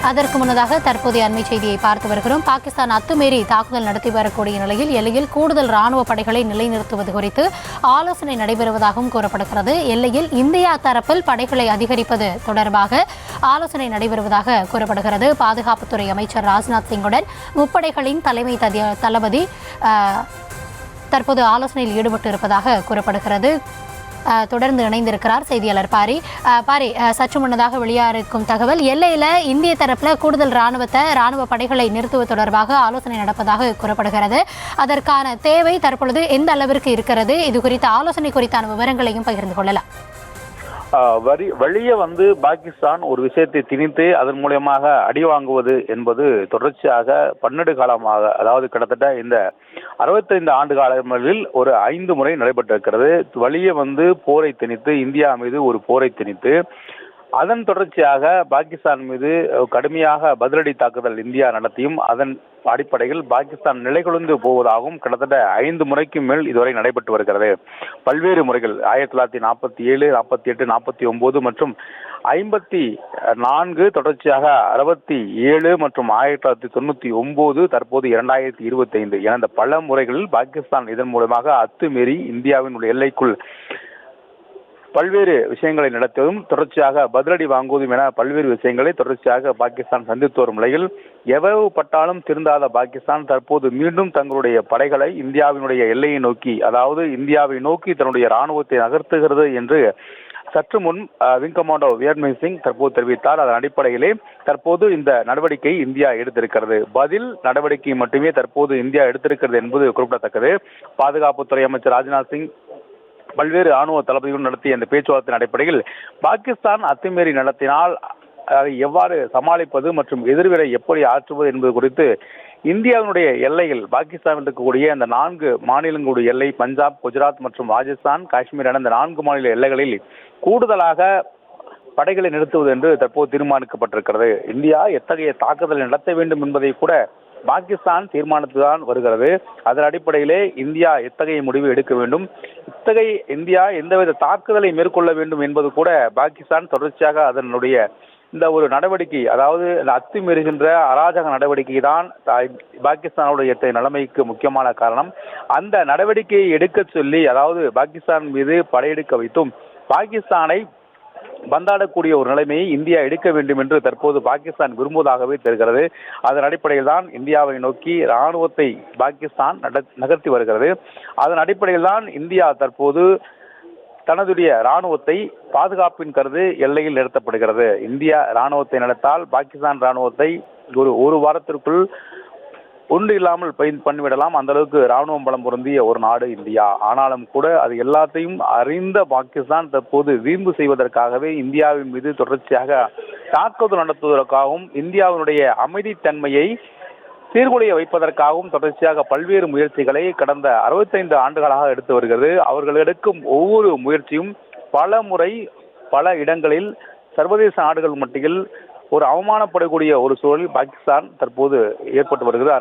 அதற்கு முன்னதாக தற்போதைய அண்மை செய்தியை பார்த்து வருகிறோம். பாகிஸ்தான் அத்துமீறி தாக்குதல் நடத்தி வரக்கூடிய நிலையில் எல்லையில் கூடுதல் ராணுவ படைகளை நிலைநிறுத்துவது குறித்து ஆலோசனை நடைபெறுவதாகவும் கூறப்படுகிறது. எல்லையில் இந்தியா தரப்பில் படைகளை அதிகரிப்பது தொடர்பாக ஆலோசனை நடைபெறுவதாக கூறப்படுகிறது. பாதுகாப்புத்துறை அமைச்சர் ராஜ்நாத் சிங்குடன் முப்படைகளின் தலைமை தளபதி தற்போது ஆலோசனையில் ஈடுபட்டு இருப்பதாக கூறப்படுகிறது. தொடர்ந்து இணைந்திருக்கிறார் செய்தியாளர் பாரி. சற்று முன்னதாக வெளியாகிருக்கும் தகவல், எல்லையில இந்திய தரப்புல கூடுதல் ராணுவ படைகளை நிறுத்துவது தொடர்பாக ஆலோசனை நடப்பதாக கூறப்படுகிறது. அதற்கான தேவை தற்பொழுது எந்த அளவிற்கு இருக்கிறது? இது குறித்த ஆலோசனை குறித்தான விவரங்களையும் பகிர்ந்து கொள்ளலாம். வழியே பாகிஸ்தான் ஒரு விஷயத்தை திணித்து அதன் மூலமாக அடி வாங்குவது என்பது தொடர்ச்சியாக பன்னெடு காலமாக, அதாவது கிட்டத்தட்ட இந்த 65 ஆண்டு காலங்களில் ஒரு 5 முறை நடைபெற்றிருக்கிறது. வழியே போரை திணித்து, இந்தியா மீது ஒரு போரை திணித்து, அதன் தொடர்ச்சியாக பாகிஸ்தான் மீது கடுமையாக பதிலடி தாக்குதல் இந்தியா நடத்தியும் அதன் அடிப்படையில் பாகிஸ்தான் நிலைகுலைந்து போவதாகவும் கிட்டத்தட்ட 5 முறைக்கு மேல் இதுவரை நடைபெற்று வருகிறது. பல்வேறு முறைகள் 1947, 48, 49 மற்றும் 54, தொடர்ச்சியாக 67 மற்றும் 1999, தற்போது 2025 என இந்த பல முறைகளில் பாகிஸ்தான் இதன் மூலமாக அத்துமீறி இந்தியாவின் எல்லைக்குள் பல்வேறு விஷயங்களை நடத்துவதும் தொடர்ச்சியாக பதிலடி வாங்குவதும் என பல்வேறு விஷயங்களை தொடர்ச்சியாக பாகிஸ்தான் சந்தித்து வரும் நிலையில் எவ்வளவு பட்டாலும் திருந்தாத பாகிஸ்தான் தற்போது மீண்டும் தங்களுடைய படைகளை இந்தியாவினுடைய எல்லையை நோக்கி, அதாவது இந்தியாவை நோக்கி தன்னுடைய ராணுவத்தை நகர்த்துகிறது என்று சற்று முன் விங் கமாண்டோ வியர்மன் சிங் தற்போது தெரிவித்தார். அதன் அடிப்படையிலே தற்போது இந்த நடவடிக்கை இந்தியா எடுத்திருக்கிறது. பதில் நடவடிக்கை மட்டுமே தற்போது இந்தியா எடுத்திருக்கிறது என்பது குறிப்பிடத்தக்கது. பாதுகாப்புத்துறை அமைச்சர் ராஜ்நாத் சிங் பல்வேறு ராணுவ தளபதிகளுடன் நடத்திய இந்த பேச்சுவார்த்தையின் அடிப்படையில் பாகிஸ்தான் அத்துமீறி நடத்தினால் அதை எவ்வாறு சமாளிப்பது மற்றும் எதிர்வினை எப்படி ஆற்றுவது என்பது குறித்து இந்தியாவினுடைய எல்லையில் பாகிஸ்தான் இருக்கக்கூடிய அந்த 4 மாநிலங்களுடைய எல்லை, பஞ்சாப், குஜராத் மற்றும் ராஜஸ்தான், காஷ்மீர் என இந்த 4 மாநில எல்லைகளில் கூடுதலாக படைகளை நிறுத்துவது என்று தற்போது தீர்மானிக்கப்பட்டிருக்கிறது. இந்தியா எத்தகைய தாக்குதலை நடத்த வேண்டும் என்பதை கூட பாகிஸ்தான் தீர்மானித்துதான் வருகிறது. அதன் அடிப்படையிலே இந்தியா எத்தகைய முடிவு எடுக்க வேண்டும், இத்தகைய இந்தியா எந்தவித தாக்குதலை மேற்கொள்ள வேண்டும் என்பது கூட பாகிஸ்தான் தொடர்ச்சியாக அதனுடைய இந்த ஒரு நடவடிக்கை, அதாவது அத்துமீறுகின்ற அராஜக நடவடிக்கை தான் பாகிஸ்தானுடைய நிலைமைக்கு முக்கியமான காரணம். அந்த நடவடிக்கையை எடுக்க சொல்லி, அதாவது பாகிஸ்தான் மீது படையெடுக்க வைத்தும் பாகிஸ்தானை பந்தாடக்கூடிய ஒரு நிலைமையை இந்தியா எடுக்க வேண்டும் என்று தற்போது பாகிஸ்தான் விரும்புவதாகவே தெரிகிறது. அதன் அடிப்படையில் தான் இந்தியாவை நோக்கி ராணுவத்தை பாகிஸ்தான் நகர்த்தி வருகிறது. அதன் அடிப்படையில் தான் இந்தியா தற்போது தனதுடைய ராணுவத்தை பாதுகாப்பின் கருது எல்லையில் நிறுத்தப்படுகிறது. இந்தியா ராணுவத்தை நடத்தால் பாகிஸ்தான் ராணுவத்தை ஒரு வாரத்திற்குள் ஒன்று இல்லாமல் பண்ணிவிடலாம். அந்த அளவுக்கு ராணுவம் பலம் பொருந்திய ஒரு நாடு இந்தியா. ஆனாலும் கூட அது எல்லாத்தையும் அறிந்த பாகிஸ்தான் தற்போது வீம்பு செய்வதற்காகவே இந்தியாவின் மீது தொடர்ச்சியாக தாக்குதல் நடத்துவதற்காகவும் இந்தியாவினுடைய அமைதித்தன்மையை சீர்குலைய வைப்பதற்காகவும் தொடர்ச்சியாக பல்வேறு முயற்சிகளை கடந்த 65 ஆண்டுகளாக எடுத்து வருகிறது. அவர்கள் எடுக்கும் ஒவ்வொரு முயற்சியும் பல முறை பல இடங்களில் சர்வதேச நாடுகள் மத்தியில் ஒரு அவமானப்படக்கூடிய ஒரு சூழலில் பாகிஸ்தான் தற்போது ஏற்பட்டு வருகிறது.